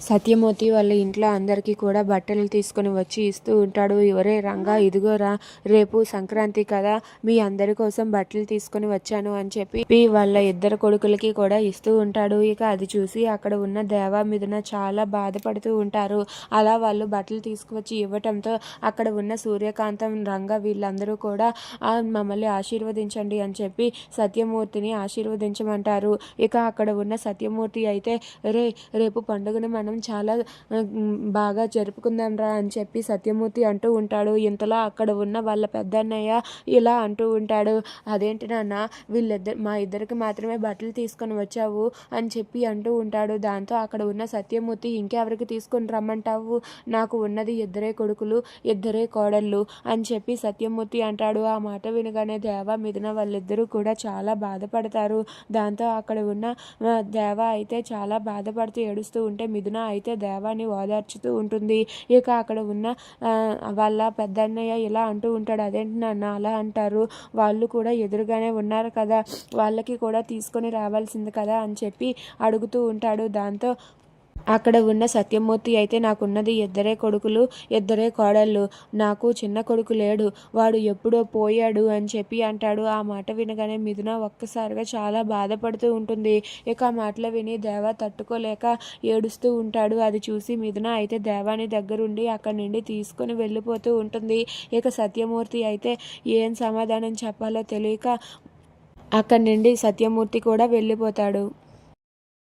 సత్యమూర్తి వాళ్ళ ఇంట్లో అందరికీ కూడా బట్టలు తీసుకొని వచ్చి ఇస్తూ ఉంటాడు. "ఒరే రంగా, ఇదిగోరా, రేపు సంక్రాంతి కదా, మీ అందరి కోసం బట్టలు తీసుకొని వచ్చాను" అని చెప్పి వాళ్ళ ఇద్దరు కొడుకులకి కూడా ఇస్తూ ఉంటాడు. ఇక అది చూసి అక్కడ ఉన్న దేవ మిథున చాలా బాధపడుతూ ఉంటారు. అలా వాళ్ళు బట్టలు తీసుకువచ్చి ఇవ్వటంతో అక్కడ ఉన్న సూర్యకాంతం, రంగా వీళ్ళందరూ కూడా మమ్మల్ని ఆశీర్వదించండి అని చెప్పి సత్యమూర్తిని ఆశీర్వదించమంటారు. ఇక అక్కడ ఉన్న సత్యమూర్తి అయితే, రేపు పండుగను మనం చాలా బాగా జరుపుకుందాం రా అని చెప్పి సత్యమూర్తి అంటూ ఉంటాడు. ఇంతలో అక్కడ ఉన్న వాళ్ళ పెద్దన్నయ్య ఇలా అంటూ ఉంటాడు, "అదేంటి నాన్న, మా ఇద్దరికి మాత్రమే బట్టలు తీసుకొని వచ్చావు" అని చెప్పి అంటూ ఉంటాడు. దాంతో అక్కడ ఉన్న సత్యమూర్తి, "ఇంకెవరికి తీసుకొని రమ్మంటావు? నాకు ఉన్నది ఇద్దరే కొడుకులు, ఇద్దరే కోడళ్ళు" అని చెప్పి సత్యమూర్తి అంటాడు. ఆ మాట వినగానే దేవ మిథున వాళ్ళిద్దరూ కూడా చాలా బాధపడతారు. దాంతో అక్కడ ఉన్న దేవ అయితే చాలా బాధపడుతూ ఏడుస్తూ ఉంటే, మిథున అయితే దేవాని ఓదార్చుతూ ఉంటుంది. ఇక అక్కడ ఉన్న వాళ్ళ పెద్దన్నయ్య ఇలా అంటూ ఉంటాడు, "అదేంటి నాన్న అలా అంటారు? వాళ్ళు కూడా ఎదురుగానే ఉన్నారు కదా, వాళ్ళకి కూడా తీసుకొని రావాల్సింది కదా" అని చెప్పి అడుగుతూ ఉంటాడు. దాంతో అక్కడ ఉన్న సత్యమూర్తి అయితే, "నాకున్నది ఇద్దరే కొడుకులు, ఇద్దరే కోడళ్ళు, నాకు చిన్న కొడుకు లేడు, వాడు ఎప్పుడో పోయాడు" అని చెప్పి అంటాడు. ఆ మాట వినగానే మిథున ఒక్కసారిగా చాలా బాధపడుతూ ఉంటుంది. ఇక ఆ మాటలు విని దేవ తట్టుకోలేక ఏడుస్తూ ఉంటాడు. అది చూసి మిథున అయితే దేవాని దగ్గరుండి అక్కడి నుండి తీసుకొని వెళ్ళిపోతూ ఉంటుంది. ఇక సత్యమూర్తి అయితే ఏం సమాధానం చెప్పాలో తెలియక అక్కడి నుండి సత్యమూర్తి కూడా వెళ్ళిపోతాడు.